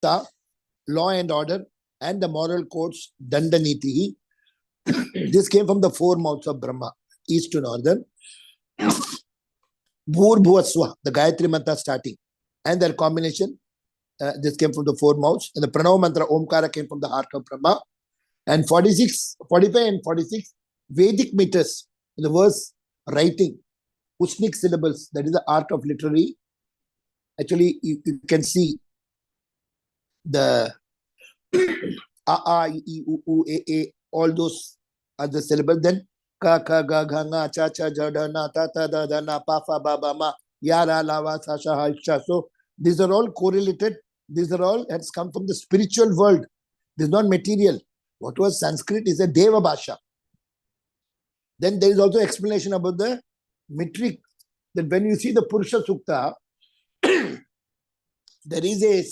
Mukta, law and order, and the moral codes, Dandaniti. This came from the four mouths of Brahma, east to northern. Bhur-bhuvaswa, the Gayatri Mantra starting, and their combination, this came from the four mouths. And the Pranava Mantra, Omkara, came from the heart of Brahma. And 46, 45 and 46, Vedic meters, in the verse writing, Ushnik syllables, that is the art of literary. Actually, you can see the A, I, E, U, A, all those are the syllables. Then Ka, Ka, Ga, Gha, Nga, Cha, Cha, Ja, Da, Na, Ta, Ta, Da, Da, Na, Pa, Fa, Ba, Ba, Ma, Ya, Ra, La, Va, Sa, Sha, Ha, Sha. So these are all correlated. These are all has come from the spiritual world. This is not material. What was Sanskrit is a Deva Bhasha. Then there is also explanation about the metric. That when you see the Purusha Sukta, there is a,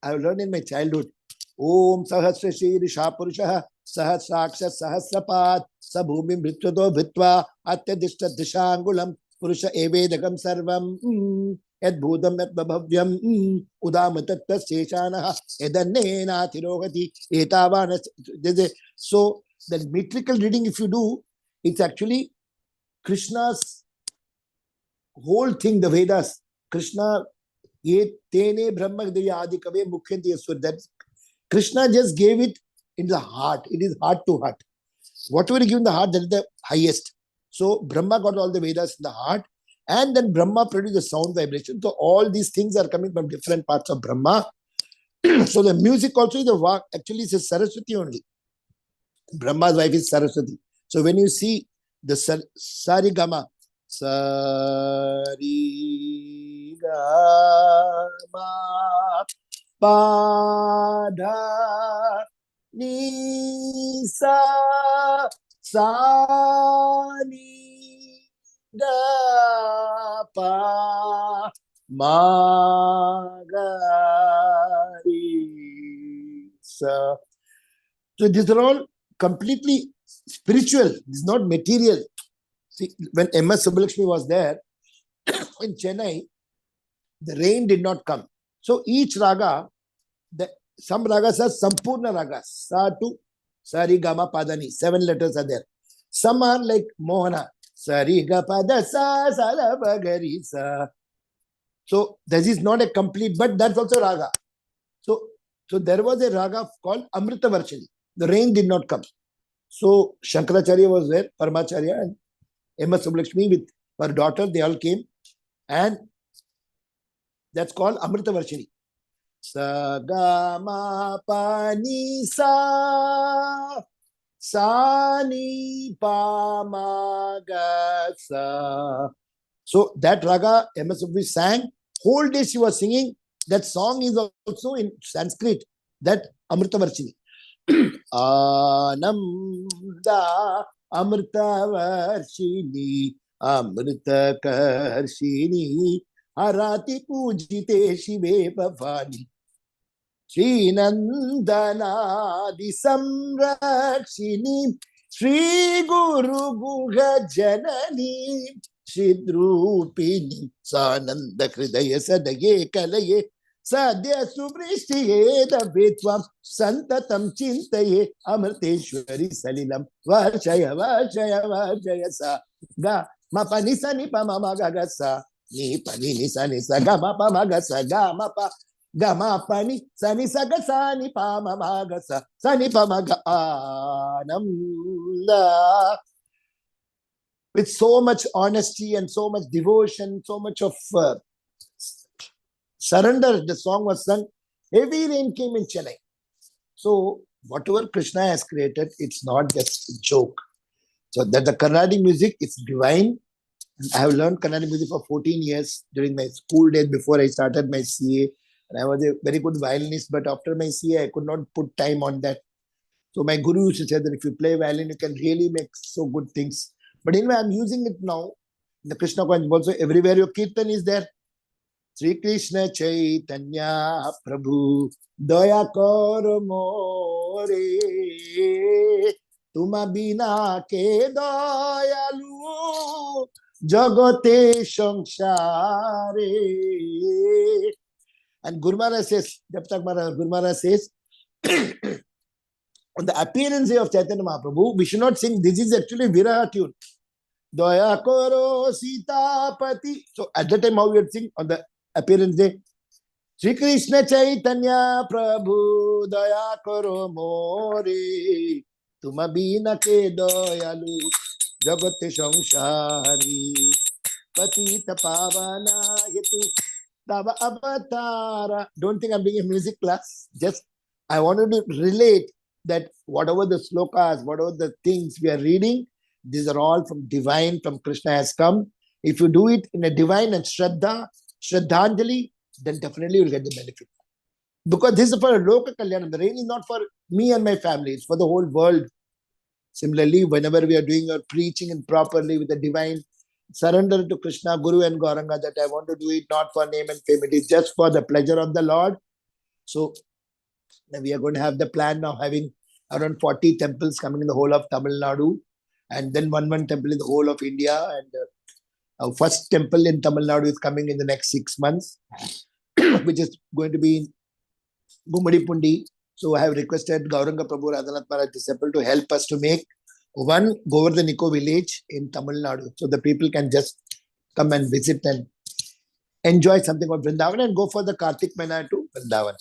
I learned in my childhood, Om Sahasra Shirisha Purusha Sahasraksha Sahasrapat Sabhumim Bhritvato Bhritva Atyadishta Dishangulam Purusha Evedagam Sarvam Ed Bhudam Ed Babhavyam Udamatatta Seshanaha Edanena Tirogati Etavana. So the metrical reading, if you do, it's actually Krishna's whole thing, the Vedas. Krishna, ye tene brahma adi kave mukhyante yasur. That Krishna just gave it in the heart. It is heart to heart. Whatever you give in the heart, that is the highest. So Brahma got all the Vedas in the heart, and then Brahma produced the sound vibration. So all these things are coming from different parts of Brahma. So the music also is the Vak. Actually, it's a Saraswati only. Brahma's wife is Saraswati. So when you see the Sarigama, Sarigama, Pada, Nisa, Sani, Da, Pa, Magari, Sa. So these are all completely spiritual. This is not material. See, when M.S. Subbulakshmi was there in Chennai, the rain did not come. So each raga, some ragas are Sampurna ragas. Sa to Sari Gama Padani. 7 letters are there. Some are like Mohana. Sari Ga Pada Sa Sala Bagari Sa. So this is not a complete, but that's also raga. So there was a raga called Amrita Varshini. The rain did not come. So Shankaracharya was there, Paramacharya, and M.S. Subbulakshmi with her daughter, they all came, and that's called Amrita Varshini. Sa ga ma pa ni sa sa ni pa ma ga sa. So that raga M.S. Subbulakshmi sang. Whole day she was singing. That song is also in Sanskrit. That Amrita Varshini. Ananda Amrita Varshini Amrita Karshini Harati Pujite Shive Bhavani Shri Nandana Disamrakshini Shri Guru Guha Janani Shidrupini Sananda Hridaya Sadaye Kalaye Sadhya Subrishtiye Dabetvam Santatam Chintaye Amarteshwari Salilam Varshaya Varshaya Varshaya Sa Ga Ma Pa Nisa Nipa Mama Gaga Sa Nipa Nisa Nisa Ga Ma Pa Maga Sa Ga Ma Pa Ga Ma Pa Ni Sa Nisa Ga Sa Nipa Mama Ga Sa Sa Nipa Maga Anamda. With so much honesty and so much devotion, so much of surrender, the song was sung. Heavy rain came in Chennai. So whatever Krishna has created, it's not just a joke. So that the Carnatic music is divine. I have learned Carnatic music for 14 years during my school days before I started my CA. And I was a very good violinist, but after my CA, I could not put time on that. So my guru used to say that if you play violin, you can really make so good things. But anyway, I'm using it now. The Krishna consciousness also, everywhere your kirtan is there. Sri Krishna Chaitanya Prabhu Daya Kar More Tuma Bina Ke Dayalu Jagote Samsare And Guru Maharaj says, Guru Maharaj says, on the appearance day of Chaitanya Mahaprabhu, we should not sing. This is actually Viraha tune. Daya karo Sitapati. So at that time, how we would sing on the appearance day? Shri Krishna Chaitanya Prabhu Daya karo more. Tuma bina ke doyalu Jagate Samsari Patita Pavana Yetu Tava Avatara. Don't think I'm doing a music class. Just I wanted to relate that whatever the slokas, whatever the things we are reading, these are all from divine, from Krishna has come. If you do it in a divine and Shraddhanjali, then definitely you'll get the benefit. Because this is for a Loka Kalyanam. The rain is not for me and my family, it's for the whole world. Similarly, whenever we are doing our preaching and properly with the divine surrender to Krishna, Guru and Gauranga, that I want to do it not for name and fame, it is just for the pleasure of the Lord. So we are going to have the plan of having around 40 temples coming in the whole of Tamil Nadu, and then one temple in the whole of India. And our first temple in Tamil Nadu is coming in the next 6 months, which is going to be in Gumadipundi. So I have requested Gauranga Prabhu Radhanath Maharaj disciple to help us to make one Govardhaniko village in Tamil Nadu. So the people can just come and visit and enjoy something of Vrindavan and go for the Kartik Mena to Vrindavan.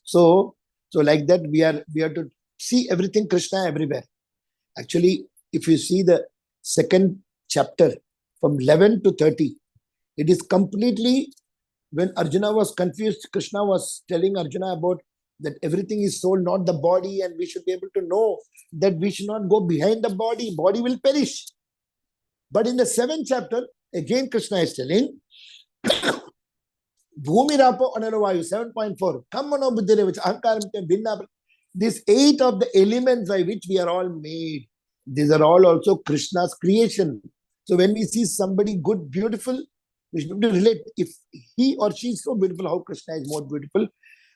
So like that, we are to see everything Krishna everywhere. Actually, if you see the second chapter from 11 to 30, it is completely when Arjuna was confused. Krishna was telling Arjuna about that everything is soul, not the body, and we should be able to know that we should not go behind the body. Body will perish. But in the 7th chapter, again Krishna is telling, Bhumi Rapo Anaravayu 7.4. Come on, Buddhire, which Ahankaram Binna. These 8 of the elements by which we are all made, these are all also Krishna's creation. So when we see somebody good, beautiful, we should be able to relate. If he or she is so beautiful, how Krishna is more beautiful.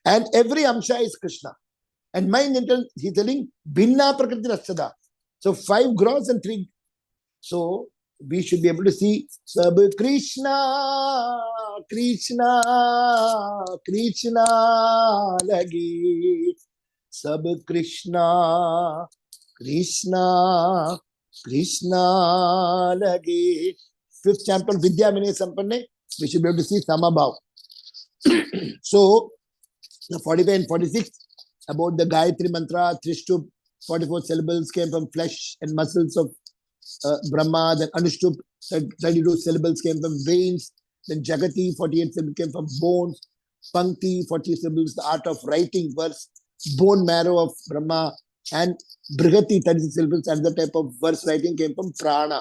And every Amsha is Krishna. And mind intel, he's telling Binna Prakriti Rastada. So 5 gross and 3. So we should be able to see Sab Krishna, Krishna, Krishna lagi. Sab Krishna, Krishna, Krishna lagi. 5th chapter Vidya Mine Sampanne, we should be able to see Samabhav. So the 45 and 46 about the Gayatri Mantra, 3 44 syllables came from flesh and muscles of Brahma. Then Anushtup, 32 syllables came from veins. Then Jagati, 48 syllables came from bones. Pankti, 40 syllables, the art of writing verse. Bone marrow of Brahma. And Brigati, 36 syllables, another type of verse writing came from Prana.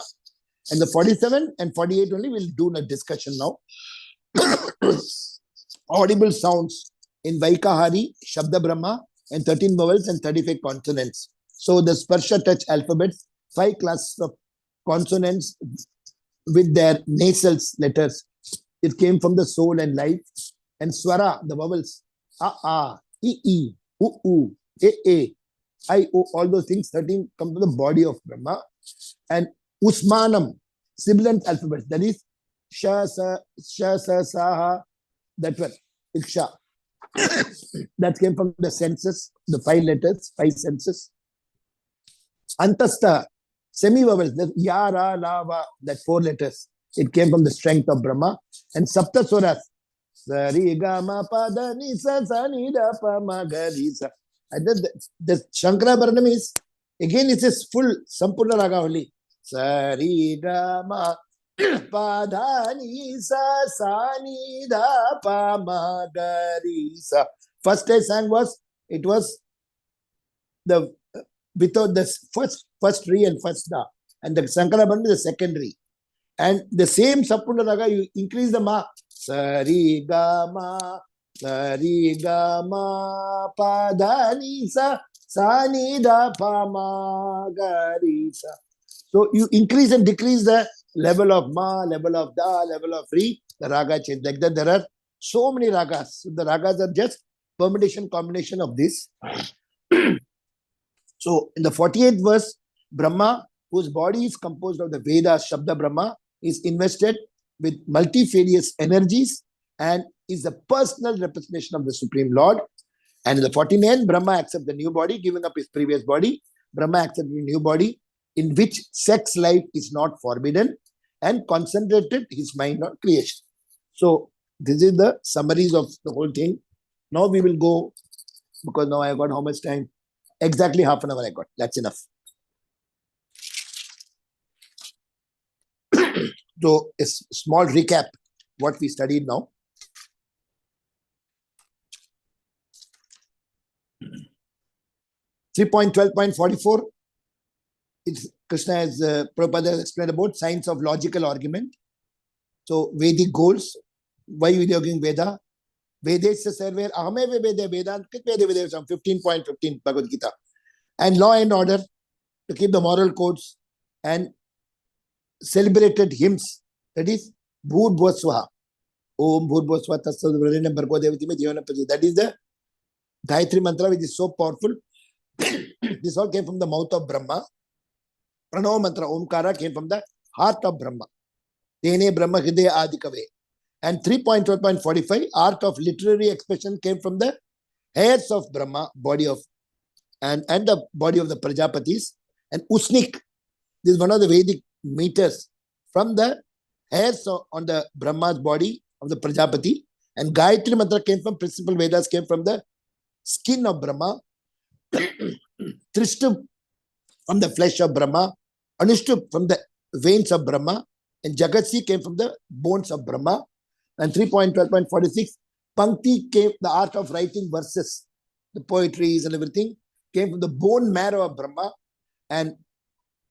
And the 47 and 48 only we'll do a discussion now. Audible sounds in Vaikahari, Shabda Brahma, and 13 vowels and 35 consonants. So the Sparsha touch alphabets, 5 classes of consonants with their nasal letters. It came from the soul and life. And Swara, the vowels, A, E, U, A, I, O, all those things, 13 come from the body of Brahma. And Usmanam, sibilant alphabet, that is Sha, Sa, Saha, that one, Iksha. That came from the senses, the 5 letters, 5 senses. Antasta, semi-vowels, that Ya, Ra, La, Va, that 4 letters. It came from the strength of Brahma. And Sapta Swaras, Sari, Ga, Ma, Pa, Da, Ni, Sa, Sa, Ni, Da, Pa, Ma, Ga, Ri, Sa. And then the Shankara Bharanam is, again it is full Sampurna Raga only. Sari, Ga, Ma, Pa, Da, Ni, Sa, Ni, Da, Pa, Ma, Ga, Ri, Sa. First I sang it was the without the first Re and first Da. And the Sankara Bharanam is the second Re. And the same Sampurna Raga, you increase the Ma. Sari, Ga, Ma, Sari, Ga, Ma, Pa, Da, Ni, Sa, Ni, Da, Pa, Ma, Ga, Ri, Sa. So you increase and decrease the level of Ma, level of Da, level of Re, the Raga change. Like that, there are so many Ragas. So the Ragas are just permutation, combination of this. So in the 48th verse, Brahma, whose body is composed of the Vedas, Shabda Brahma, is invested with multifarious energies and is the personal representation of the Supreme Lord. And in the 49th, Brahma accepts the new body, giving up his previous body. Brahma accepts the new body in which sex life is not forbidden and concentrated his mind on creation. So this is the summaries of the whole thing. Now we will go, because now I got how much time? Exactly half an hour I got. That's enough. So a small recap what we studied now. (3.12.44) Krishna has Prabhupada has explained about science of logical argument. So Vedic goals. Why we are doing Veda? Vedesya server ahame Veda Vedantik Veda Veda from 15.15 Bhagavad Gita. And law and order to keep the moral codes and celebrated hymns. That is Bhur Bhuswaha. Om Bhur Bhuswaha Tatsad Vrenam Bhargo Devati Me Jivana Praji. That is the Gayatri mantra, which is so powerful. This all came from the mouth of Brahma. Pranava mantra Omkara came from the heart of Brahma. Tene Brahma Hridaya Adikave. And 3.12.45 art of literary expression came from the hairs of Brahma, body of and the body of the Prajapatis. And Usnik, this is one of the Vedic meters from the hairs on the Brahma's body of the Prajapati. And Gayatri mantra came from principal Vedas, came from the skin of Brahma. Trishtup from the flesh of Brahma. Anushtup from the veins of Brahma. And Jagatsi came from the bones of Brahma. And 3.12.46 Pankti came, the art of writing verses, the poetries and everything came from the bone marrow of Brahma. And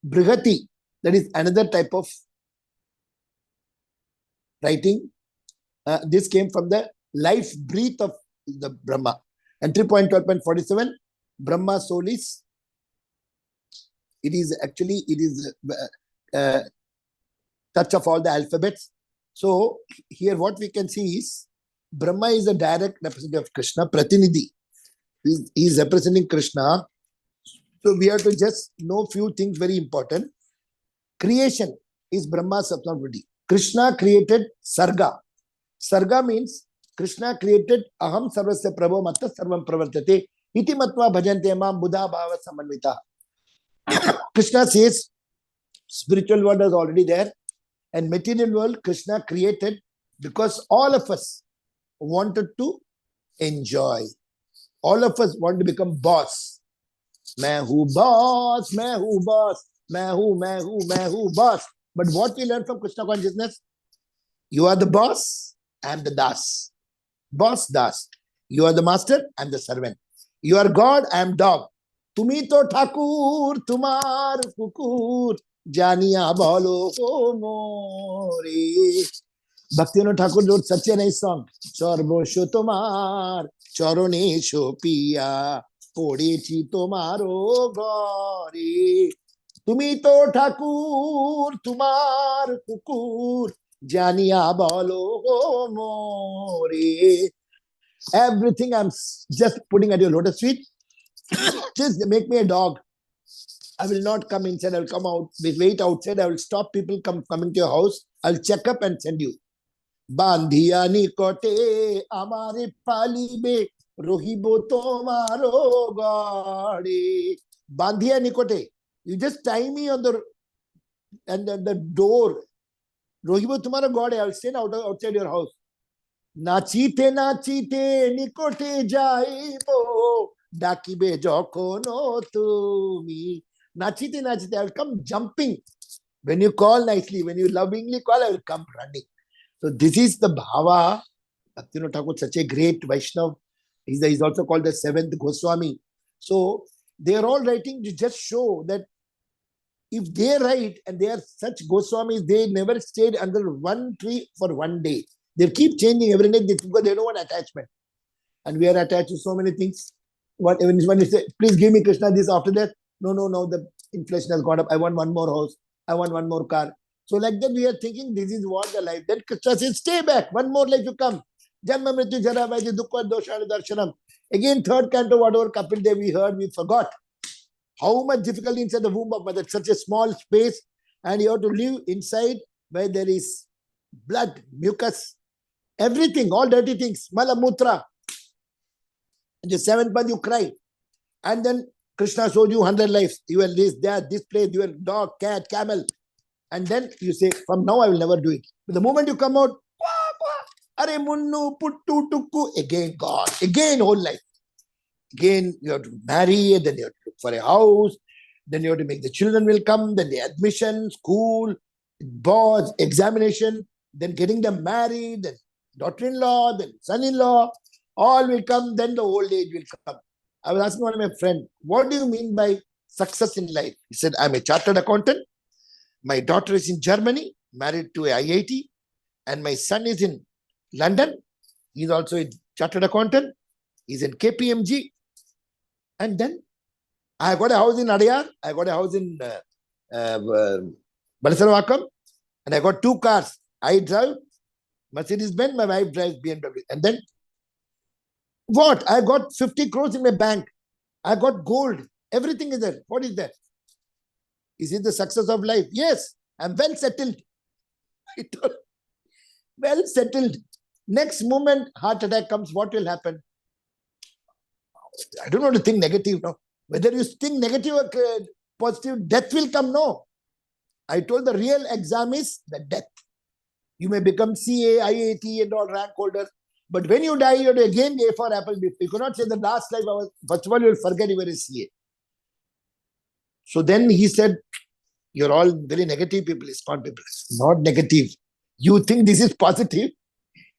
Brihati, that is another type of writing. This came from the life breath of the Brahma. And 3.12.47 Brahma soul is, it is touch of all the alphabets. So here what we can see is Brahma is a direct representative of Krishna, Pratinidhi. He is representing Krishna. So we have to just know few things very important. Creation is Brahma's subjectivity. Krishna created Sarga. Sarga means Krishna created Aham Sarvasya Prabho Matta Sarvam Pravartate Iti Matva Bhajante Mam Buddha Bhava Samanvita. Krishna says spiritual world is already there. And material world, Krishna created because all of us wanted to enjoy. All of us want to become boss. Main hu boss, main hu boss, main hu boss. But what we learn from Krishna consciousness? You are the boss, I am the das. Boss, das. You are the master, I am the servant. You are God, I am dog. Tumi to Thakur, tumar kukur. Janiya bolo more. Bhaktivinoda Thakur wrote such a nice song. Charbosho tomar, choronesho piya, podechi tomaro gori. Tumi to Thakur, tumar kukur, janiya bolo more. Everything I'm just putting at your lotus feet. Just make me a dog. I will not come inside, I will come out. Wait outside, I will stop people coming to your house. I will check up and send you. Bandhiya nikote amare palibe rohibo tomaro gadi. Bandhiya nikote. You just tie me on the door. Rohibo tomaro gadi. I will stand outside your house. Nachite nikote jaibo. Dakibe jokono tumi. Nachite, I will come jumping. When you call nicely, when you lovingly call, I will come running. So this is the bhava. Bhaktivinoda Thakur, such a great Vaishnav. He's also called the seventh Goswami. So they are all writing to just show that if they write and they are such Goswamis, they never stayed under one tree for one day. They keep changing every day because they don't want attachment. And we are attached to so many things. When you say, please give me Krishna this after that. No, the inflation has gone up. I want one more house. I want one more car. So like that we are thinking this is what the life. Then Krishna says, stay back. One more life to come. Janma mrityu jara vaidhi dukkha doshana darshanam. Again, third canto, whatever Kapil Dev we heard, we forgot. How much difficulty inside the womb of mother. Such a small space. And you have to live inside where there is blood, mucus, Everything, all dirty things. Mala Mutra. In the seventh month, you cry. And then Krishna showed you 100 lives. You were this, that, this place, you were dog, cat, camel. And then you say, from now I will never do it. But the moment you come out, Are Munnu, Puttu, Tukku, again God, again whole life. Again, you have to marry, then you have to look for a house, then you have to make the children will come, then the admission, school, boards, examination, then getting them married, then daughter-in-law, then son-in-law, all will come, then the old age will come. I was asking one of my friends, what do you mean by success in life? He said, I'm a chartered accountant. My daughter is in Germany, married to a IIT, and my son is in London. He's also a chartered accountant. He's in KPMG. And then I got a house in Adayar. I got a house in Balisarvakam. And I got 2 cars. I drive Mercedes-Benz. My wife drives BMW. And then what? I got 50 crores in my bank. I got gold. Everything is there. What is that? Is it the success of life? Yes. I'm well settled. Well settled. Next moment, heart attack comes. What will happen? I don't want to think negative now. Whether you think negative or positive, death will come. No. I told the real exam is the death. You may become CA, IAT and all rank holders. But when you die, you have to again A for apple. You cannot say the last life I was. First of all, you will forget you were a CA. So then he said, you're all very negative people, ISKCON people. Not negative. You think this is positive.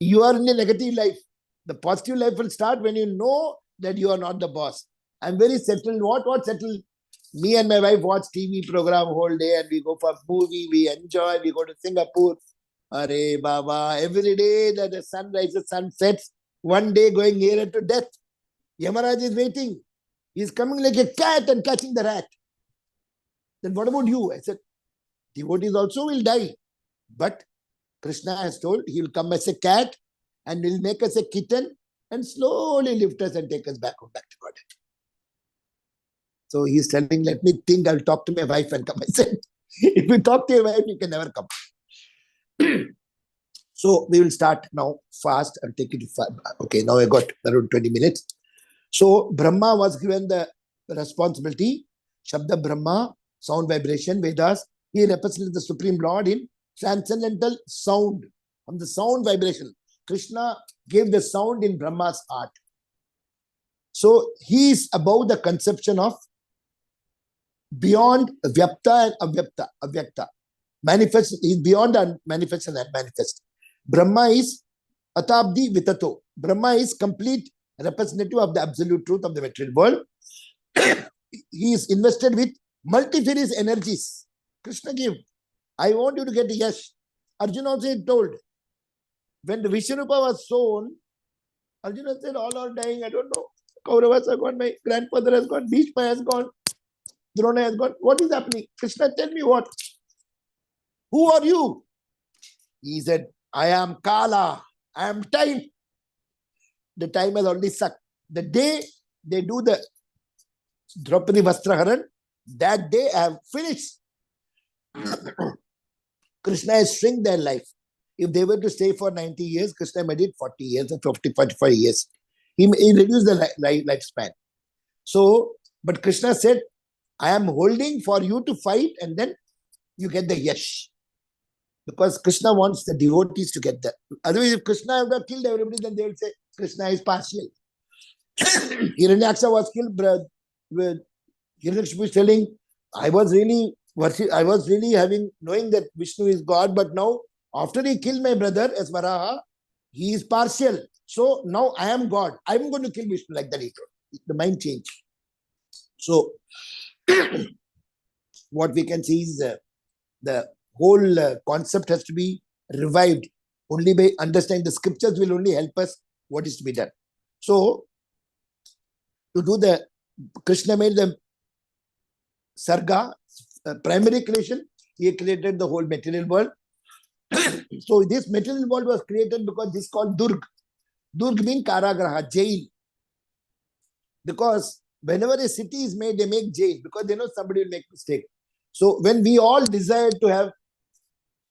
You are in a negative life. The positive life will start when you know that you are not the boss. I'm very settled. What settled? Me and my wife watch TV program whole day and we go for movie, we enjoy, we go to Singapore. Are Baba, every day that the sun rises, sun sets, one day going nearer to death. Yamaraj is waiting. He's coming like a cat and catching the rat. Then what about you? I said, devotees also will die. But Krishna has told he will come as a cat and will make us a kitten and slowly lift us and take us back to God. So he's telling, let me think, I'll talk to my wife and come. I said, if you talk to your wife, you can never come. So we will start now fast and take it fast. Okay, now I got around 20 minutes. So Brahma was given the responsibility. Shabda Brahma, sound vibration, Vedas. He represents the Supreme Lord in transcendental sound. From the sound vibration, Krishna gave the sound in Brahma's heart. So he is above the conception of beyond Vyapta and Avyapta. Avyakta. Manifest is beyond manifest and unmanifest. Brahma is Atabdi Vitato. Brahma is complete representative of the absolute truth of the material world. He is invested with multifarious energies. Krishna gave. I want you to get yash. Arjuna also told. When the Vishnurupa was sown, Arjuna said, all are dying. I don't know. Kauravas are gone. My grandfather has gone. Bhishma has gone. Drona has gone. What is happening? Krishna, tell me what. Who are you? He said, I am Kala. I am time. The time has already sucked. The day they do the Draupadi Vastraharan, that day I have finished. Krishna has shrunk their life. If they were to stay for 90 years, Krishna made it 40 years or 50, 45 years. He reduced the lifespan. So, but Krishna said, I am holding for you to fight and then you get the yash. Because Krishna wants the devotees to get that. Otherwise, if Krishna would have killed everybody, then they will say, Krishna is partial. Hiranyaksha was killed. Hiranyakashipu is telling, I was really knowing that Vishnu is God, but now, after he killed my brother as Varaha, he is partial. So now I am God. I am going to kill Vishnu, like that he told. The mind change. So, what we can see is the whole concept has to be revived. Only by understanding the scriptures will only help us what is to be done. So, to do the, Krishna made the Sarga, primary creation. He created the whole material world. So, this material world was created because this is called Durg. Durg means Karagraha, jail. Because whenever a city is made, they make jail because they know somebody will make mistake. So, when we all desire to have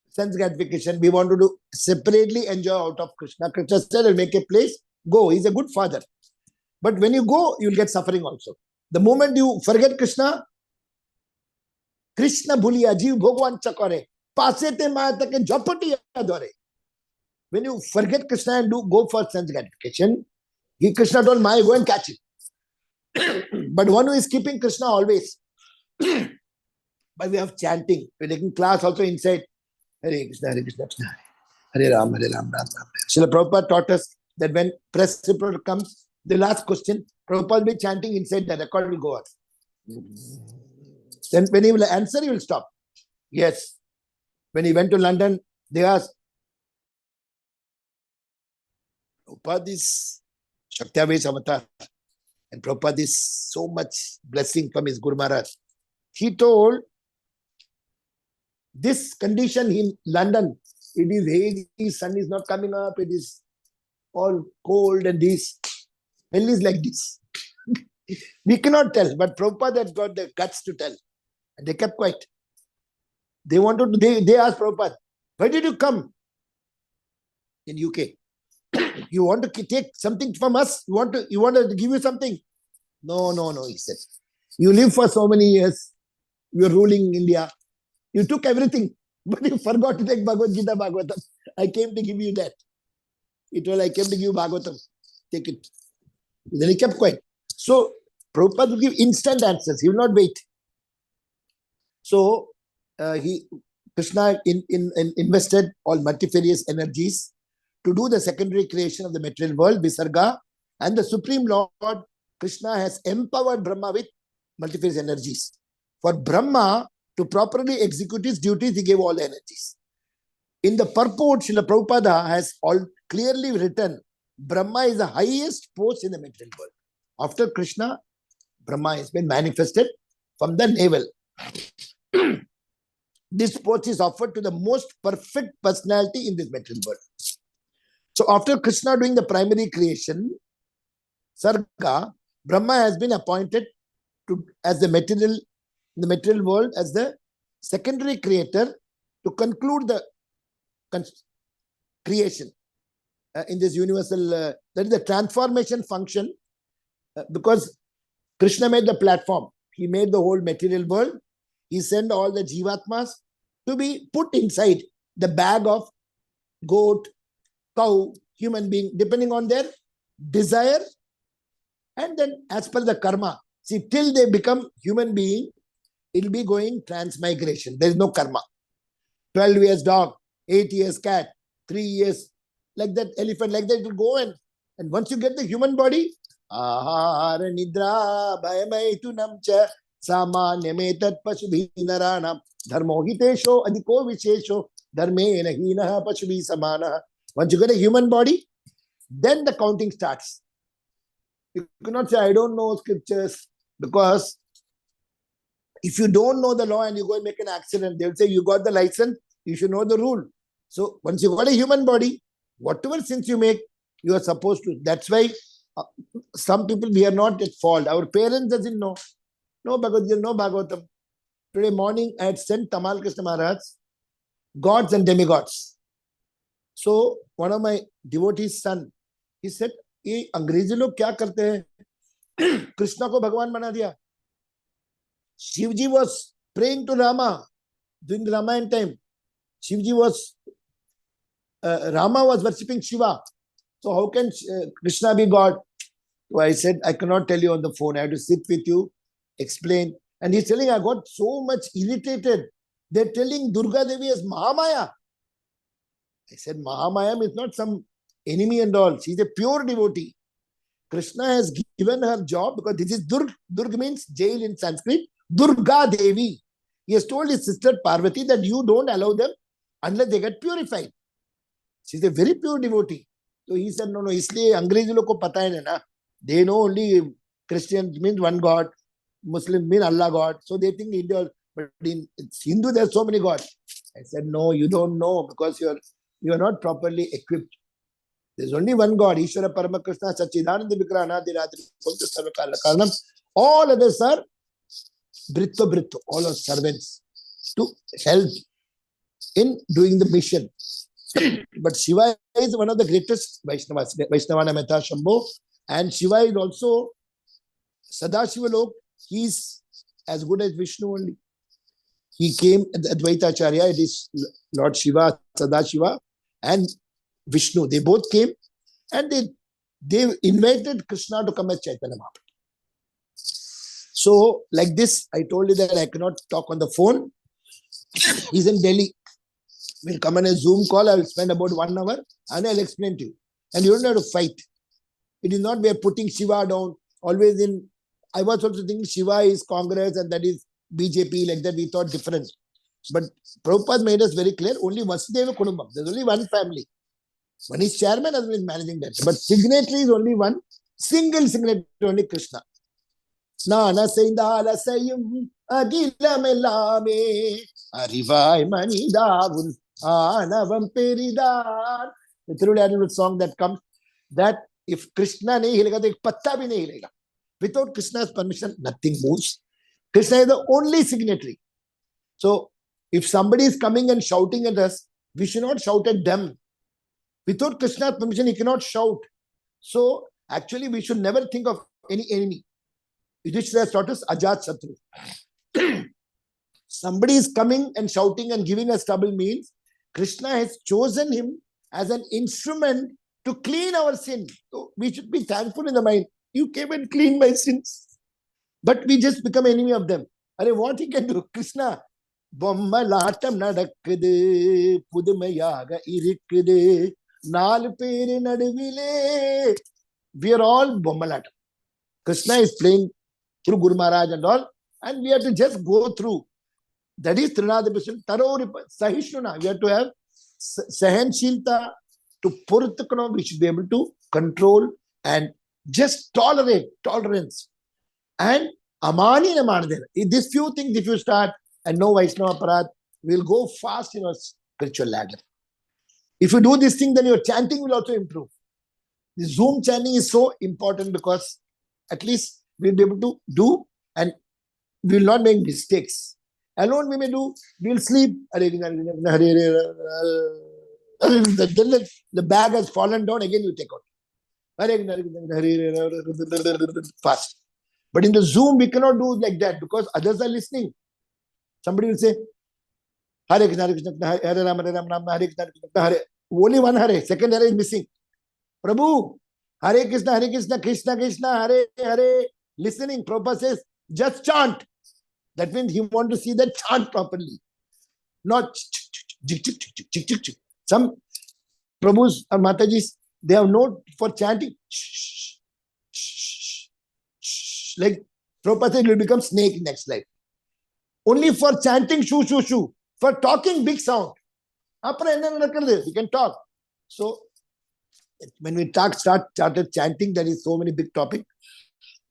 sense gratification. We want to do separately enjoy out of Krishna. Krishna said, I'll make a place. Go. He's a good father. But when you go, you'll get suffering also. The moment you forget Krishna, Krishna bhuliya jiv bhagwan chakore. Pasete mayatake jhapati adore. When you forget Krishna and go for sense gratification, Krishna told Maya, go and catch it. But one who is keeping Krishna always, by way of chanting, we're taking class also inside, Hare Krishna, Hare Krishna, Krishna, Hare Ram, Hare Ram, Ram Ram. Srila Prabhupada taught us that when press report comes, the last question, Prabhupada will be chanting inside, the record will go on. Then when he will answer, he will stop. Yes. When he went to London, they asked, Prabhupada is Shaktiavesh avatar. And Prabhupada is so much blessing from his Guru Maharaj. He told, this condition in London, it is hazy, sun is not coming up, it is all cold and this. Hell is like this. We cannot tell, but Prabhupada has got the guts to tell. And they kept quiet. They asked Prabhupada, why did you come in UK? You want to take something from us? You want to give you something? No, he said. You live for so many years. You are ruling India. You took everything, but you forgot to take Bhagavad Gita, Bhagavatam. I came to give you that. It was, I came to give you Bhagavatam. Take it. Then he kept quiet. So, Prabhupada will give instant answers. He will not wait. So, Krishna invested all multifarious energies to do the secondary creation of the material world, Visarga, and the Supreme Lord, Krishna, has empowered Brahma with multifarious energies. For Brahma to properly execute his duties, he gave all the energies. In the purport, Srila Prabhupada has all clearly written, Brahma is the highest post in the material world. After Krishna, Brahma has been manifested from the navel. This post is offered to the most perfect personality in this material world. So after Krishna doing the primary creation, Sarga, Brahma has been appointed as the material world as the secondary creator to conclude the creation in this universal, that is the transformation function, because Krishna made the platform. He made the whole material world. He sent all the jivatmas to be put inside the bag of goat, cow, human being, depending on their desire. And then as per the karma, see, till they become human being, it will be going transmigration. There is no karma. 12 years dog, 8 years cat, 3 years, like that elephant, like that it will go. And once you get the human body, ahara nidra bhayamaitu namcha samanyametat pasubhi naranam dharmo hitesho adhiko vishesho dharme nahinaha pasubhi samana. Once you get a human body, then the counting starts. You cannot say, I don't know scriptures, because if you don't know the law and you go and make an accident, they'll say, you got the license, you should know the rule. So once you got a human body, whatever sins you make, you are supposed to. That's why some people, we are not at fault. Our parents doesn't know. No Bhagavad Gita, no Bhagavatam. Today morning, I had sent Tamal Krishna Maharaj, gods and demigods. So one of my devotees' son, he said, ये अंग्रेजी लोग क्या करते हैं? कृष्णा को भगवान बना दिया. Shivji was praying to Rama during the Ramayana time. Rama was worshipping Shiva. So how can Krishna be God? So I said, I cannot tell you on the phone. I have to sit with you, explain. And he's telling, I got so much irritated. They're telling Durga Devi as Mahamaya. I said, Mahamaya is not some enemy and all. She's a pure devotee. Krishna has given her job, because this is Durg. Durg means jail in Sanskrit. Durga Devi. He has told his sister Parvati that you don't allow them unless they get purified. She's a very pure devotee. So he said, no, isliye Angrezi log ko pata hai na. They know only Christians means one God, Muslim means Allah God. So they think India, but in Hindu there are so many gods. I said, no, you don't know, because you are not properly equipped. There's only one God, Ishvara Paramakrishna, Sachidananda Vigrahana, Sarvakala Karanam. All others are Britto, all are servants to help. in doing the mission. But Shiva is one of the greatest Vaishnavas, Vaishnavana Meta Shambho, and Shiva is also Sadashiva Lok. He's as good as Vishnu only. He came, the Advaita Acharya, it is Lord Shiva, Sadashiva, and Vishnu. They both came and they invited Krishna to come as Chaitanya Mahaprabhu. So, like this, I told you that I cannot talk on the phone. He's in Delhi. We'll come on a Zoom call. I will spend about 1 hour and I'll explain to you. And you don't have to fight. It is not we are putting Shiva down. Always in, I was also thinking Shiva is Congress and that is BJP, like that. We thought different. But Prabhupada made us very clear, only Vasudeva Kudumbam. There's only one family. One is chairman, has been managing that. But signatory is only one. Single signatory, only Krishna. Nana Saindala Sayum Agila Melame Arivai Manidavun Anavam Peridan. The Thiruvidaiyar song that comes, that if Krishna nahi hilega, then patta bhi nahi hilega. Without Krishna's permission, nothing moves. Krishna is the only signatory. So, if somebody is coming and shouting at us, we should not shout at them. Without Krishna's permission, he cannot shout. So, actually, we should never think of any enemy. Yudhishthira has taught us Ajat Shatru. Somebody is coming and shouting and giving us trouble means Krishna has chosen him as an instrument to clean our sin. So we should be thankful in the mind. You came and cleaned my sins. But we just become enemy of them. Are what he can do? Krishna. Bommalatam nadakkudu pudumayaga irikkudu naal pere naduvile. We are all Bommalatam. Krishna is playing through Guru Maharaj and all, and we have to just go through. That is Trinadapishan, Sahishnuna. We have to have Sahenshilta to Purtakano. We should be able to control and just tolerance. And Amani Namanadena. These few things, if you start and know Vaishnava Parad, we'll go fast in our spiritual ladder. If you do this thing, then your chanting will also improve. The Zoom chanting is so important because at least we'll be able to do and we will not make mistakes. Alone we may do, we'll sleep. The bag has fallen down, again you take out. Fast. But in the Zoom, we cannot do like that because others are listening. Somebody will say, Hare Krishna, Hare Krishna, Hare Rama, Hare Rama, Hare Krishna, Hare. Only one Hare, second Hare is missing. Prabhu, Hare Krishna, Krishna Krishna, Hare Hare. Listening, Prabhupada says, just chant. That means he wants to see that chant properly. Not some Prabhus or Matajis, they have note for chanting. Like Prabhupada said, it will become snake next life. Only for chanting, shoo, shoo, shoo. For talking, big sound. We can talk. So, when we started chanting, there is so many big topic.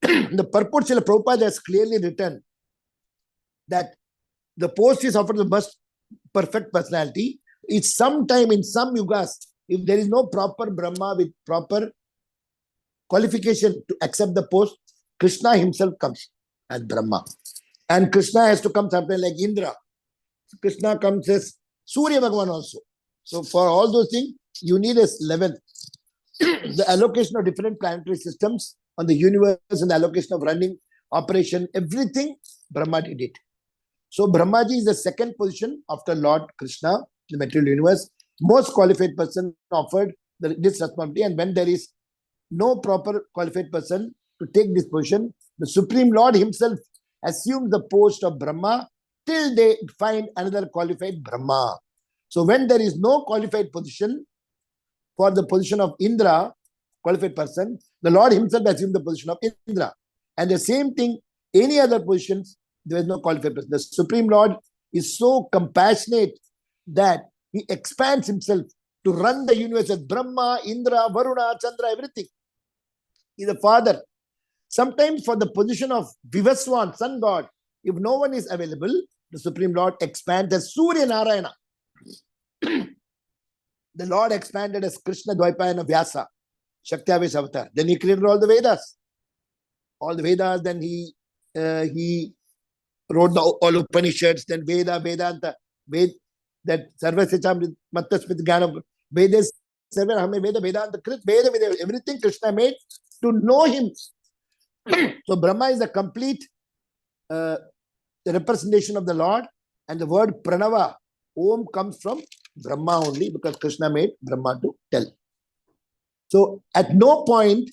The purport Srila Prabhupada has clearly written that the post is offered the most perfect personality. It's sometime in some yugas, if there is no proper Brahma with proper qualification to accept the post, Krishna himself comes as Brahma. And Krishna has to come something like Indra. Krishna comes as Surya Bhagavan also. So for all those things, you need a level. The allocation of different planetary systems on the universe and the allocation of running, operation, everything, Brahma did it. So Brahmaji is the second position after Lord Krishna, the material universe. Most qualified person offered this responsibility, and when there is no proper qualified person to take this position, the Supreme Lord himself assumes the post of Brahma till they find another qualified Brahma. So when there is no qualified position for the position of Indra, qualified person, the Lord himself assumes the position of Indra. And the same thing, any other positions, there is no qualified person. The Supreme Lord is so compassionate that he expands himself to run the universe as Brahma, Indra, Varuna, Chandra, everything. He is the father. Sometimes for the position of Vivaswan, sun god, if no one is available, the Supreme Lord expands as Surya Narayana. The Lord expanded as Krishna Dvaipayana Vyasa, Shakti-Avesh Avatar. Then he created all the Vedas. All the Vedas, then he wrote all Upanishads, then Veda, Vedanta. Then that Sarvasya Mattasmit Jnana Vedas Sarva Hame Veda Vedanta Krit Veda Veda, everything Krishna made to know him. So Brahma is a complete representation of the Lord, and the word Pranava, Om, comes from Brahma only because Krishna made Brahma to tell. So at no point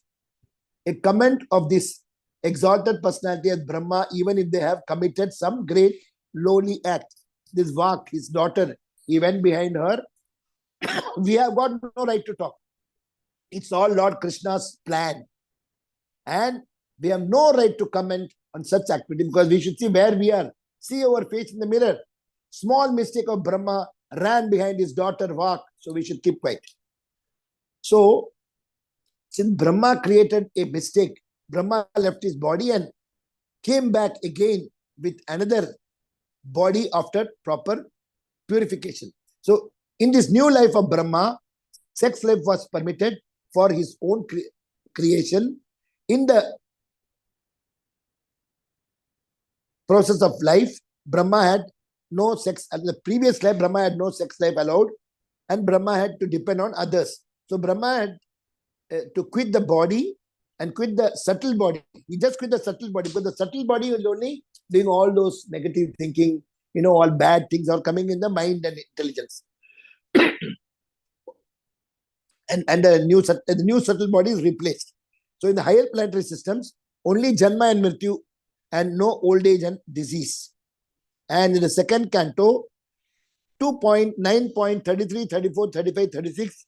a comment of this exalted personality as Brahma, even if they have committed some great lowly act. This Vak, his daughter, he went behind her. We have got no right to talk. It's all Lord Krishna's plan. And we have no right to comment on such activity because we should see where we are. See our face in the mirror. Small mistake of Brahma, ran behind his daughter Vak, so we should keep quiet. So, since Brahma created a mistake, Brahma left his body and came back again with another body after proper purification. So, in this new life of Brahma, sex life was permitted for his own creation. In the process of life, Brahma had no sex. At the previous life, Brahma had no sex life allowed, and Brahma had to depend on others. So, Brahma had to quit the body and quit the subtle body. He just quit the subtle body because the subtle body was only doing all those negative thinking, all bad things are coming in the mind and intelligence. and the new subtle body is replaced. So in the higher planetary systems, only Janma and Mrityu and no old age and disease. And in the second canto, 2.9.33, 34, 35, 36,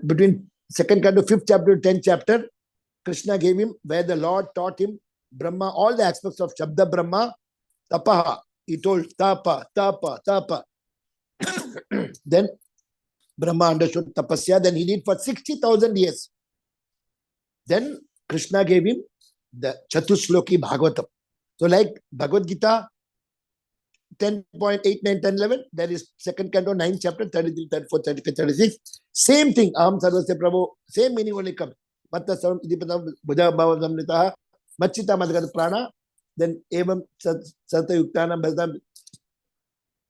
between second canto, 5th chapter, 10th chapter, Krishna gave him, where the Lord taught him Brahma, all the aspects of Shabda Brahma, Tapaha. He told Tapa, Tapa, Tapa. Then Brahma understood Tapasya, then he did for 60,000 years. Then Krishna gave him the Chatushloki Bhagavatam. So like Bhagavad Gita, 10.8, 9, 10, 11, there is second canto, 9th chapter, 33, 34, 35, 36. Same thing, Aham Sarvasya Prabhu, same meaning only comes. Matta Sarvam Idipatam Bhuja Bhavatam Nitaha, Machita Madhagata Prana, then Evam Sarta Yuktana Bhazam,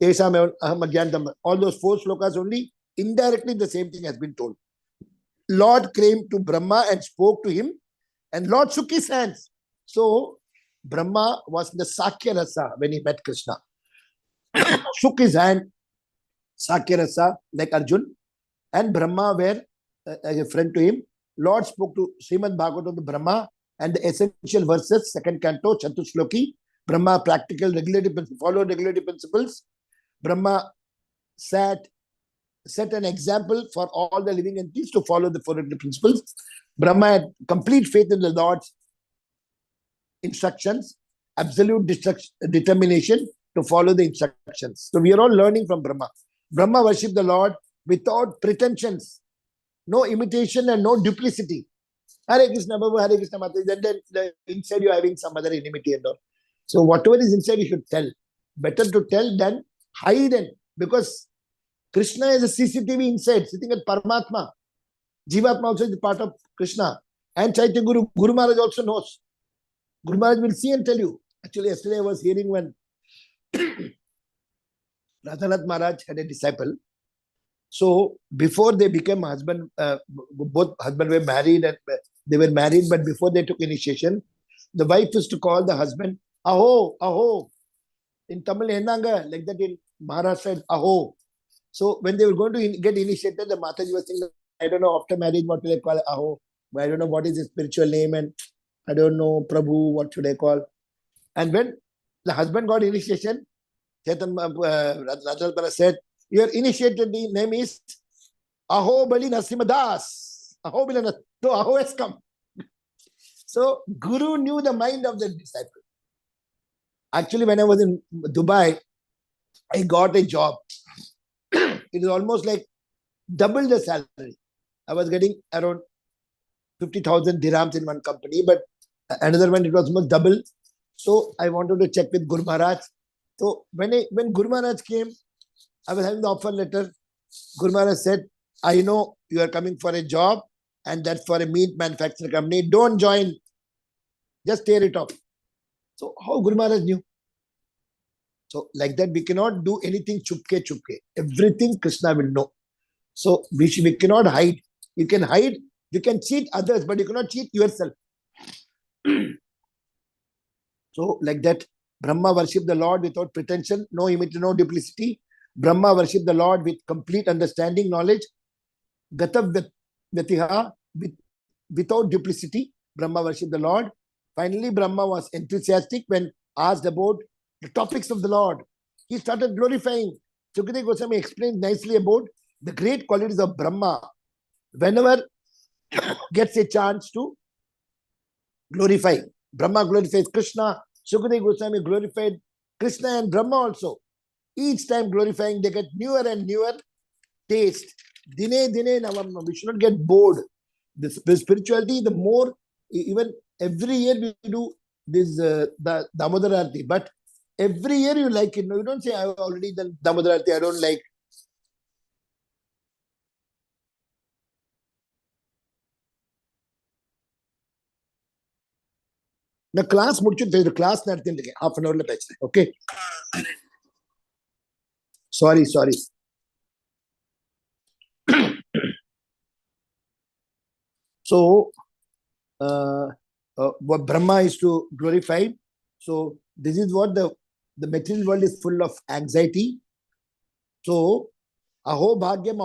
Esam Aham Agyantam. All those 4 slokas only, indirectly the same thing has been told. Lord came to Brahma and spoke to him, and Lord shook his hands. So, Brahma was in the Sakya Rasa when he met Krishna. Shook his hand, Sakya Rasa, like Arjun, and Brahma were as a friend to him. Lord spoke to Shrimad Bhagavatam to Brahma, and the essential verses, second canto, Chatushloki, Brahma practical, regulative principles, followed regulative principles. Brahma set an example for all the living entities to follow the 4 regulative principles. Brahma had complete faith in the Lord's instructions, absolute determination to follow the instructions. So we are all learning from Brahma. Brahma worshipped the Lord without pretensions, no imitation and no duplicity. Hare Krishna, Babu, Hare Krishna, Mataji. Then inside you are having some other enmity and all. So whatever is inside you should tell. Better to tell than hide it, because Krishna is a CCTV inside, sitting at Paramatma. Jivatma also is part of Krishna. And Chaitanya Guru Maharaj also knows. Guru Maharaj will see and tell you. Actually, yesterday I was hearing when Radhanath Maharaj had a disciple. So before they became husband, both husband were married and they were married, but before they took initiation, the wife used to call the husband Aho, Aho. In Tamil, Enanga, like that in Maharashtra, Aho. So when they were going to get initiated, the Mataji was saying, I don't know, after marriage, what will I call Aho? I don't know what is his spiritual name, and I don't know, Prabhu, what should I call? And when the husband got initiation, Radhanatha said, your initiated name is Aho Bali Nasimadas. Aho Bali Nasimadas. So Aho has come. So Guru knew the mind of the disciple. Actually, when I was in Dubai, I got a job. It is almost like double the salary. I was getting around 50,000 dirhams in one company, but another one, it was almost double. So I wanted to check with Guru Maharaj. So when Guru Maharaj came, I was having the offer letter. Guru Maharaj said, I know you are coming for a job and that's for a meat manufacturing company. Don't join. Just tear it off. So how Guru Maharaj knew? So like that, we cannot do anything chupke chupke. Everything Krishna will know. So we cannot hide. You can hide, you can cheat others, but you cannot cheat yourself. So like that, Brahma worship the Lord without pretension, no imity, no duplicity. Brahma worship the Lord with complete understanding, knowledge. Gata Vyatiha, without duplicity. Brahma worship the Lord. Finally, Brahma was enthusiastic when asked about the topics of the Lord. He started glorifying. Sukadeva Goswami explained nicely about the great qualities of Brahma. Whenever gets a chance to glorify, Brahma glorifies Krishna. Sukadeva Goswami glorified Krishna and Brahma also. Each time glorifying, they get newer and newer taste. Dine dine navam. We should not get bored. The spirituality, the more, even every year we do this the Damodar Arati, but every year you like it. No, you don't say I have already done Damodar Arati, I don't like. The class the class half an hour. Okay. Sorry. So what Brahma is to glorify. So this is what the material world is full of anxiety. So aho bhagyam.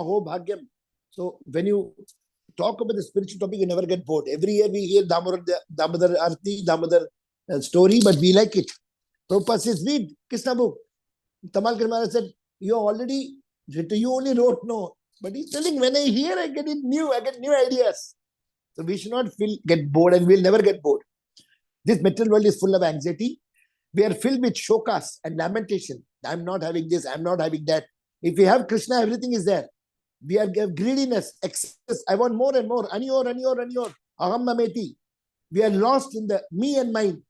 So when you talk about the spiritual topic, you never get bored. Every year we hear Damodar Arti, Damodar story, but we like it. Prabhupada says, read Krishna book. Tamalkar Maharaj said, you already written, you only wrote no. But he's telling, when I hear, I get new ideas. So we should not get bored, and we'll never get bored. This material world is full of anxiety. We are filled with shokas and lamentation. I'm not having this, I'm not having that. If we have Krishna, everything is there. We are greediness, excess. I want more and more. Anyor. Aham mameti. We are lost in the me and mine.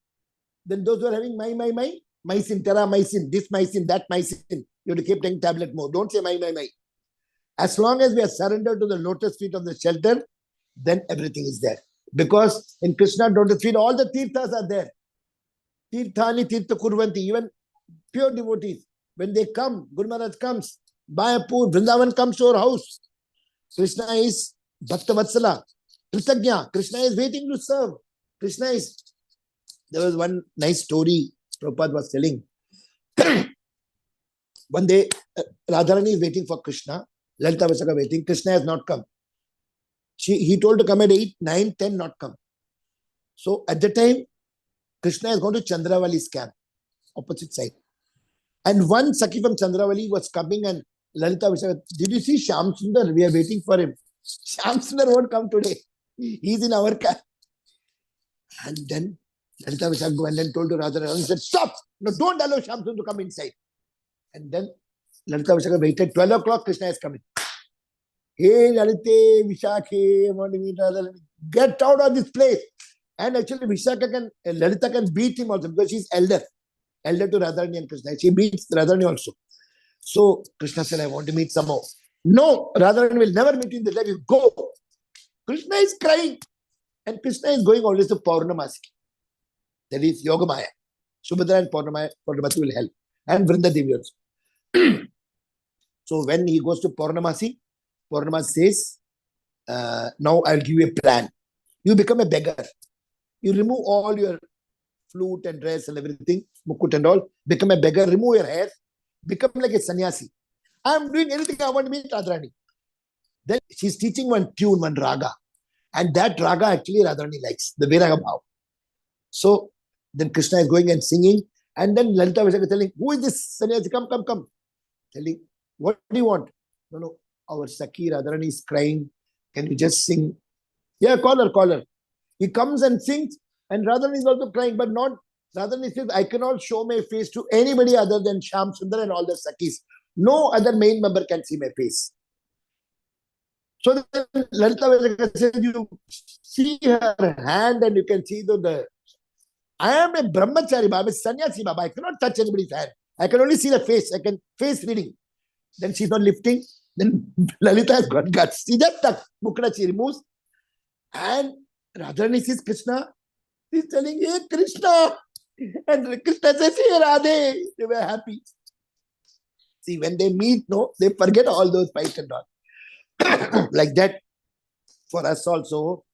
Then those who are having my sin, tera my sin, this my sin, that my sin. You have to keep taking tablet more. Don't say my. As long as we are surrendered to the lotus feet of the shelter, then everything is there. Because in Krishna lotus feet, all the tirthas are there. Tirthani tirtha kurvanti. Even pure devotees, when they come, Guru Maharaj comes, Mayapur, Vrindavan comes to our house. Krishna is Bhakta Vatsala, Kritagnya. Krishna is waiting to serve. Krishna is. There was one nice story Prabhupada was telling. One day, Radharani is waiting for Krishna. Lalita Vasaka waiting. Krishna has not come. He told to come at 8, 9, 10, not come. So at the time, Krishna has gone to Chandravali's camp, opposite side. And one Sakhi from Chandravali was coming, and Lalita Vasaka, did you see Shyam Sundar? We are waiting for him. Shyam Sundar won't come today. He's in our camp. And then Lalita Vasaka went and told to Radharani, and said, stop! No, don't allow Shyam Sundar to come inside. And then Lalita Vasaka waited. 12 o'clock, Krishna is coming. Hey, Lalite, Vishakhe, I want to meet Radharani. Get out of this place. And actually, Lalita can beat him also, because she's elder to Radharani and Krishna. She beats Radharani also. So Krishna said, I want to meet some more. No, Radharani will never meet you in the life. You go. Krishna is crying. And Krishna is going always to Purnamasi. That is Yogamaya. Subhadra and Purnamasi will help. And Vrinda Devi also. So when he goes to Purnamasi says, now I'll give you a plan. You become a beggar. You remove all your flute and dress and everything, mukut and all, become a beggar, remove your hair, become like a sannyasi. I'm doing anything I want to meet Radharani. Then she's teaching one tune, one raga. And that raga actually Radharani likes, the Viraga Bhav. So then Krishna is going and singing. And then Lalita Vasaka telling, who is this sannyasi? Come. Telling, what do you want? No, our Sakhi Radharani is crying. Can you just sing? Yeah, call her. He comes and sings, and Radharani is also crying, but not. Radharani says, I cannot show my face to anybody other than Shyam Sundar and all the Sakhis. No other main member can see my face. So then Lalita Vasaka says, you see her hand and you can see I am a brahmachari Baba, a sannyasi Baba. I cannot touch anybody's hand. I can only see the face. I can face reading. Then she's not lifting. Then Lalita has got guts. See that mukra she removes. And Radharani sees Krishna. He's telling, hey Krishna, And Krishna says, "Hey, Radhe," they were happy. See, when they meet, no, they forget all those fights and all. Like that, for us also,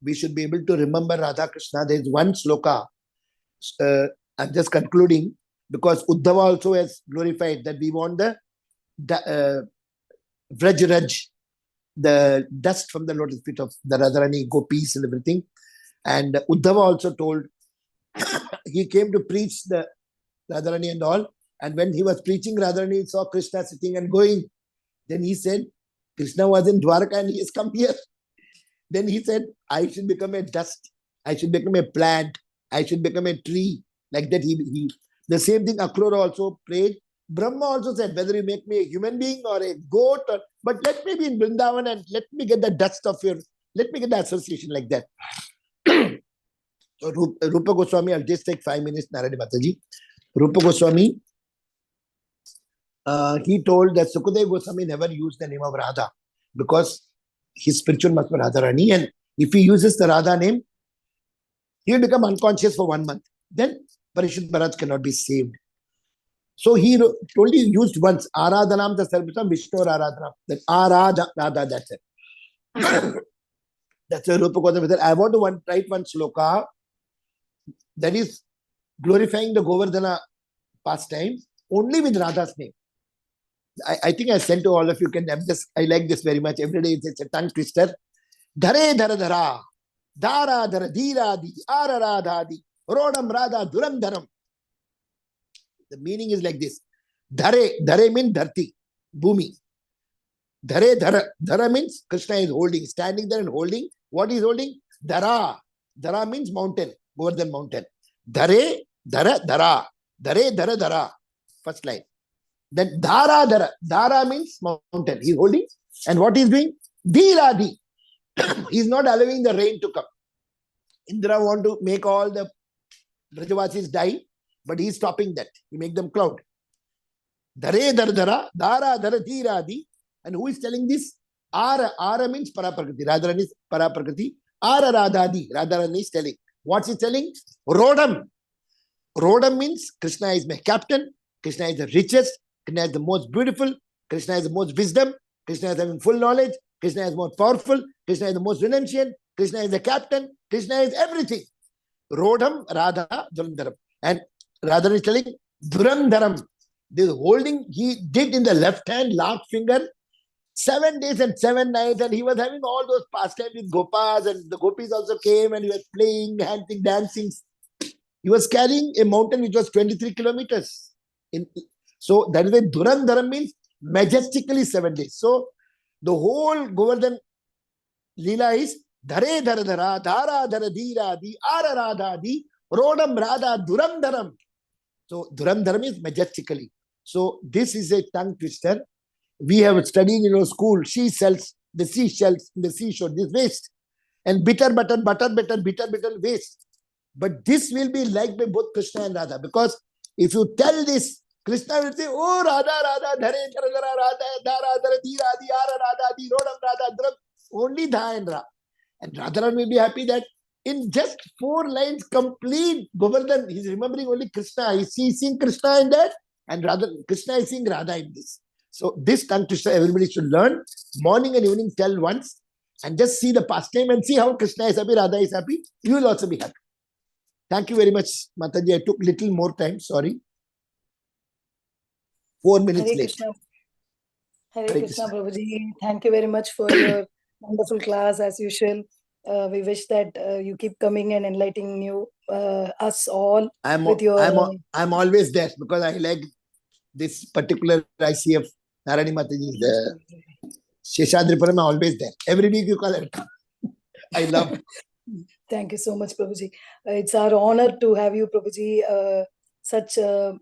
we should be able to remember Radha Krishna. There is one sloka. I'm just concluding, because Uddhava also has glorified that we want the Vraj, the dust from the lotus feet of the Radharani, gopis and everything. And Uddhava also told, he came to preach the Radharani and all. And when he was preaching Radharani, he saw Krishna sitting and going. Then he said, Krishna was in Dwarka and he has come here. Then he said, I should become a dust. I should become a plant. I should become a tree. Like that, the same thing Akrura also prayed. Brahma also said, whether you make me a human being or a goat, but let me be in Vrindavan and let me get the dust of let me get the association like that. So Rupa Goswami, I'll just take 5 minutes, Narayani Mataji. Rupa Goswami, he told that Sukadeva Goswami never used the name of Radha because his spiritual master Radharani, and if he uses the Radha name, he will become unconscious for 1 month. Then Parishad Maharaj cannot be saved. So he only used once, Aradhanam Tasarvitam Vishnu Aradhanam. That Radha, that's it. That's a Rupa Goswami. I want to write one sloka that is glorifying the Govardhana pastime only with Radha's name. I think I sent to all of you. I like this very much. Every day it's a tongue twister. Dhare dhara dhara, dara dhara dhira di, ara radha di, rodam radha duram dharam. The meaning is like this. Dhare means dharti, bhumi. Dhara means Krishna is holding, standing there and holding. What is holding? Dhara means mountain, Govardhan mountain. Dhara. First line. Then Dara means mountain. He is holding. And what he is doing? Dhiradi. He is not allowing the rain to come. Indra want to make all the Brajavasis die, but he is stopping that. He make them cloud. Dara dhiradi. And who is telling this? Ara means Paraprakriti. Radharani is Paraprakriti. Ara radhadi. Radharani is telling. What's he telling? Rodam. Rodam means Krishna is my captain. Krishna is the richest. Krishna is the most beautiful. Krishna is the most wisdom. Krishna is having full knowledge. Krishna is most powerful. Krishna is the most renunciant. Krishna is the captain. Krishna is everything. Rodham, Radha, Durandaram. And Radha is telling Durandaram. This holding he did in the left hand, last finger, 7 days and 7 nights, and he was having all those pastimes with Gopas, and the Gopis also came and he was playing, dancing. He was carrying a mountain which was 23 kilometers. So that is why Durandaram means majestically 7 days. So the whole Govardhan Leela is Dhare Dhara Dhara, Dhara Dhara Dhira Di, Ara Radha Di, Rodam Radha Durandaram. So Durandaram is majestically. So this is a tongue twister. We have studied in our school, she sells the seashells in the seashore, this waste. And bitter waste. But this will be liked by both Krishna and Radha. Because if you tell this, Krishna will say, oh, Radha, Dhare, Dhara, Radha, Dhara, Dhara, Dhira, Di, Ara, Radha, Di, Rodam, Radha, Dhram, only Dha and Ra. And Radharan will be happy that in just 4 lines complete Govardhan, he's remembering only Krishna. He's seeing Krishna in that, and Krishna is seeing Radha in this. So this tongue twister everybody should learn. Morning and evening tell once, and just see the pastime and see how Krishna is happy, Radha is happy. You will also be happy. Thank you very much, Mataji. I took little more time. Sorry. 4 minutes late. Hare Krishna, Prabhuji. Thank you very much for your wonderful class as usual. We wish that you keep coming and enlightening us all. I'm always there because I like this particular ICF. Narayani Mataji is there. Sheshadripuram, I'm always there. Every week you call it. I love. Thank you so much, Prabhuji. It's our honor to have you, Prabhuji. Such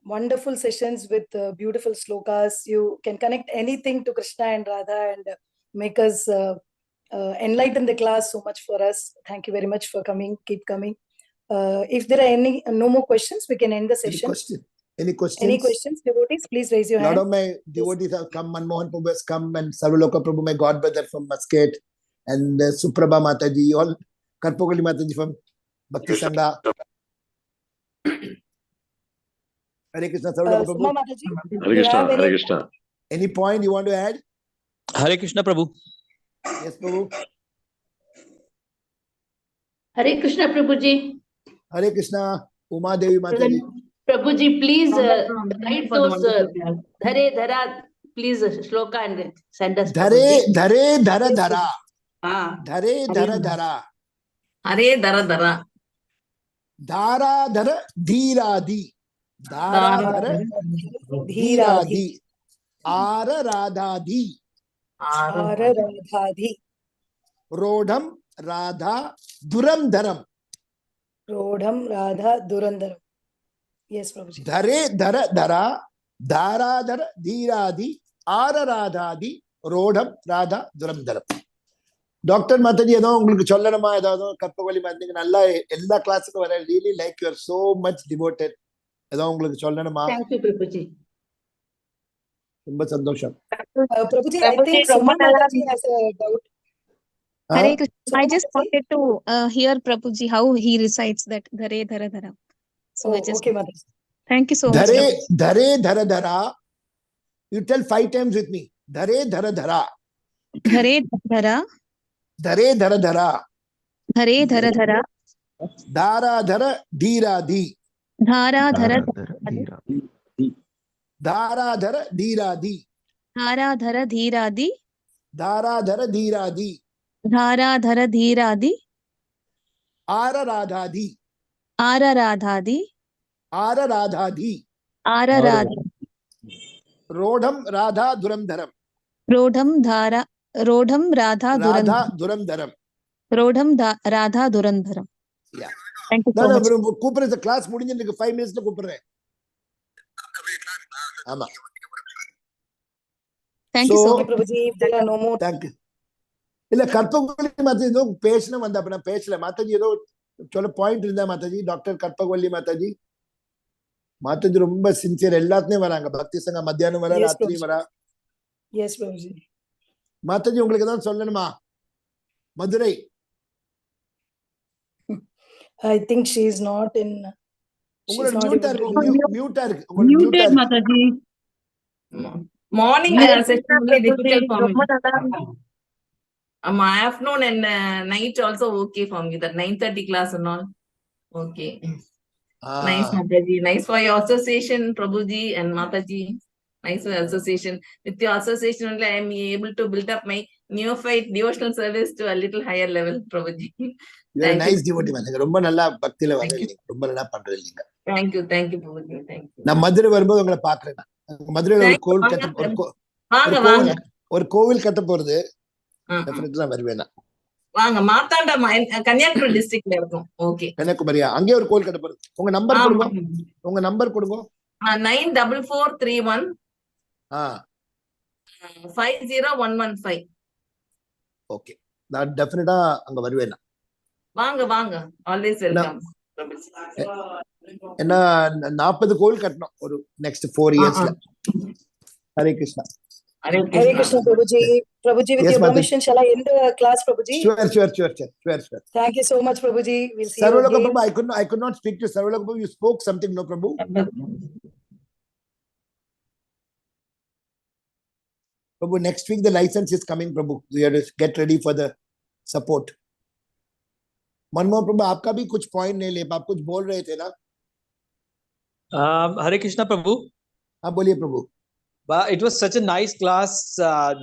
wonderful sessions with beautiful slokas. You can connect anything to Krishna and Radha and make us enlighten the class so much for us. Thank you very much for coming. Keep coming. If there are no more questions, we can end the session. Any questions? Any questions, devotees? Please raise your hand. A lot of my devotees have come. Manmohan Prabhu has come, and Sarvaloka Prabhu, my god brother from Muscat, and Suprabha Mataji, all Karpokali Mataji from Bhakti Sangha. Hare Krishna, Sarvaloka Suma Prabhu. Mataji, Hare you Krishna, have Hare any? Krishna. Any point you want to add? Hare Krishna, Prabhu. Yes, Prabhu. Hare Krishna, Prabhuji. Hare Krishna, Uma Devi Mataji. Prabhuji, please Congrats, write for the those wonderful class. Dhare Dhara, please shloka and send us. Dhare, Prabhuji. dhare, dhara, dhara. Ah, Dhare, dhara, dhara. Hare Dara Dara. Dhara, dhara, dhiradi. Dhara, dhara, dhiradi. Ara, radhadi. Ara Radhadhi. Rodham, radha, duram, dharam. Rodham Radha Durandaram. Yes, Prabhuji. Dhare, dhara, dhara. Dhara, dhara, dhiradi. Ara, radhadi. Rodham, radha, duram, dharam. Doctor Mataji ஏதோ உங்களுக்கு சொல்லணுமா ஏதாவது கற்பகவல்லி மாதாஜி நல்லா எல்லா கிளாஸுக்கும் வர really like you are so much devoted ஏதோ உங்களுக்கு சொல்லணுமா Thank you, Prabhuji. ரொம்ப சந்தோஷம் Prabhuji, I think Suma Mataji has a doubt. Hare Krishna. Suma I just Mataji? wanted to hear Prabhuji how he recites that Dhare Dhara Dhara. So I Oh, just okay, Mataji. thank you so much. dhare Prabhuji. dhare dhara dhara you tell 5 times with me dhare dhara dhara Dhare Dhara, dhare dhara dhara Dhare Dhara Dhara, dhara dhara dhira di Dhara Dhara dhara dhara dhira di Dhara Dhara Dhiradi, dhara dhara dhira di Dhara Dhara Dhiradi, ara radhadi Ara Radhadi, ara radhadi Ara Radha, rodham radha duram dharam Rodham Dhara, Rodham Radha radha Durandharam, duram dharam Rodham Radha Durandharam. yeah Thank you so நான் much. கூப்பிடுற class முடிஞ்சிருக்கு 5 minutes கூப்பிடுறேன் ஆமா Thank you so So- much. Okay, Prabhuji, if there are no more. Thank you இல்ல கற்பகவல்லி மாதாஜி ஏதோ பேசணும் வந்த அப்ப நான் பேசல மாதாஜி ஏதோ சொல்ல பாயிண்ட் இருந்தா மாதாஜி டாக்டர் கற்பகவல்லி மாதாஜி மாதாஜி ரொம்ப சின்சியர் எல்லாத்துலயும் வராங்க பக்தி சங்க மத்தியானம் வர Yes, ராத்திரி Prabhuji. வரா Yes, Prabhuji. மாதாஜி உங்களுக்கு ஏதாவது சொல்லணுமா Madurai I think she is not in. She's உங்களோட not மியூட்டா able இருக்கு to. உங்க மியூட்டா இருக்கு உங்களுக்கு மியூட்டா Muted, இருக்கு Mataji. Morning Hare session Krishna, only Prabhuji. difficult for me. ரொம்ப நல்லா Afternoon and night also okay for me. That 9:30 class and all. Okay. Nice, Mataji. Nice for your association, Prabhuji and Mataji. Nice for your association. With your association only, I am able to build up my neophyte devotional service to a little higher level, Prabhuji. You are nice devotee Mataji ரொம்ப நல்லா பக்தியில வர Thank you. இல்லைங்க ரொம்ப நல்லா பண்றது இல்லைங்க Thank you, Prabhuji. Thank you. நான் மதுரை வரும்போது உங்களை பாக்குறேன் நான். மதுரையில ஒரு Thank you. கோவில் வாங்க. கட்ட வாங்க, ஒரு வாங்க. கோவில் ஒரு கோவில் கட்ட போறது ஆ, ஆ. டெஃபினெட்லா வருவேன் நான். வாங்க மார்த்தாண்டம் கன்னியாகுமரி டிஸ்ட்ரிக்ட்ல இருக்கும். ஓகே. கன்னியாகுமரியா அங்கே ஒரு கோவில் கட்ட போறது உங்க நம்பர் கொடுங்க உங்க நம்பர் கொடுங்க 94431 ஆ 50115. ஓகே நான் டெஃபினட்டா அங்க வருவேன் நான். வாங்க ஆல்வேஸ் வெல்கம். ஏன்னா 40 கோவில் கட்டணும் ஒரு நெக்ஸ்ட் 4 இயர்ஸ்ல Hare Krishna Hare Krishna, Prabhuji. Prabhuji, with Yes, your Mataji. permission, shall I end the class, Prabhuji? sure Thank you so much, Prabhuji. We'll see you Sarvaloka again. Prabhu, I could not speak to Sarvaloka Prabhu. You spoke something, no Prabhu? Prabhu, next week the license is coming, Prabhu. We have to get ready for the support. Manmohan प्रभु आपका भी कुछ point नहीं ले आप कुछ बोल रहे थे ना Hare Krishna, Prabhu. हाँ बोलिए प्रभु But it was such a nice class.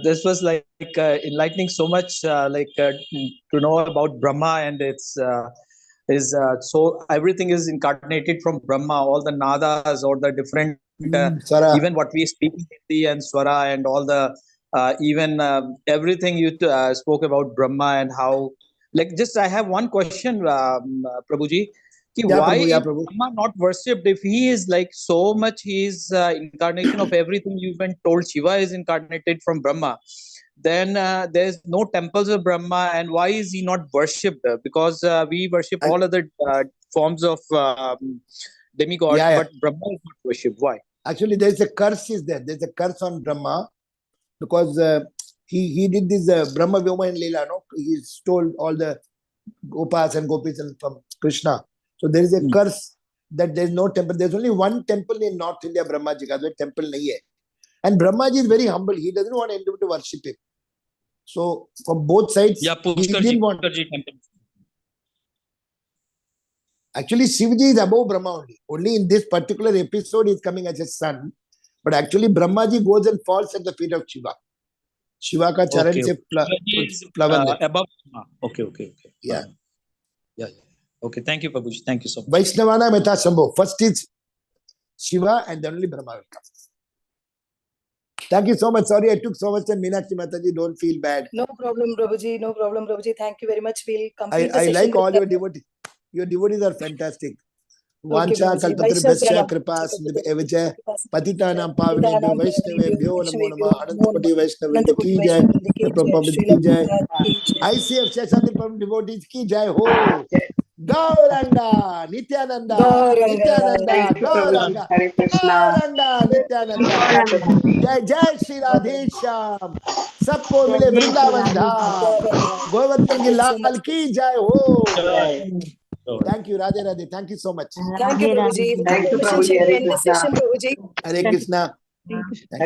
This was like enlightening so much, to know about Brahma and its so everything is incarnated from Brahma. All the nadas or the different, Swara. even what we speak in Hindi and Swara and all the even everything you spoke about Brahma and how. Like, just I have one question, Prabhuji. Why yeah, is Prabhu. Brahma not worshipped if he is like so much? He is incarnation of everything. You've been told Shiva is incarnated from Brahma. Then there's no temples of Brahma, and why is he not worshipped? Because we worship all other forms of demigods, Yeah. but Brahma is not worshipped. Why? Actually, there's a curse is there. There's a curse on Brahma because he did this Brahma Vyoma in Leela, no? He stole all the Gopas and Gopis from Krishna. So there is a curse that there's no temple. There's only one temple in North India, Brahma Ji ka. There's temple nahi hai. And Brahma Ji is very humble. He doesn't want anyone to worship him. So from both sides, Yeah, he Pushkar didn't want. temple. Actually, Shivji is above Brahma only. Only in this particular episode, he is coming as a son. But actually, Brahma Ji goes and falls at the feet of Shiva. Shiva ka charan Okay. se Pushkar is plavan hai. above. Okay. Yeah. Yeah. Okay. Thank you, Prabhuji. Thank you so much. Vaishnavana Meta Shambho. First is Shiva and then only Brahma will come. Thank you so much. Sorry, I took so much time. Meenakshi Mataji, don't feel bad. No problem, Prabhuji. No problem, Prabhuji. Thank you very much. We'll complete the I session. like all with your the- devotees. Your devotees are fantastic. Okay, Vancha Prabhuji. kalpatarubhyascha Vaishnav kripas Pranam. evacha patitanam pavanebhyo vaishnavebhyo namo namah. Anantapati Vaishnavrinda ki jai. Prabhupada ki jai. ICF Sheshadir Param devotees ki jai ho. Gauranga, Nityananda, Nityananda, Thank you, Prabhuji. Gauranga, Hare Krishna. Gauranga, Nityananda. Jai Jai Shri Radhe Shyam. सबको मिले वृंदावन धाम. गोवर्धन की लाल की जय हो. Thank you, Radhe Radhe. Thank you so much. Thank you, Prabhuji. With Thank you, this Prabhuji. session, we Hare end the Krishna. session, Prabhuji. Hare Krishna. Thank you.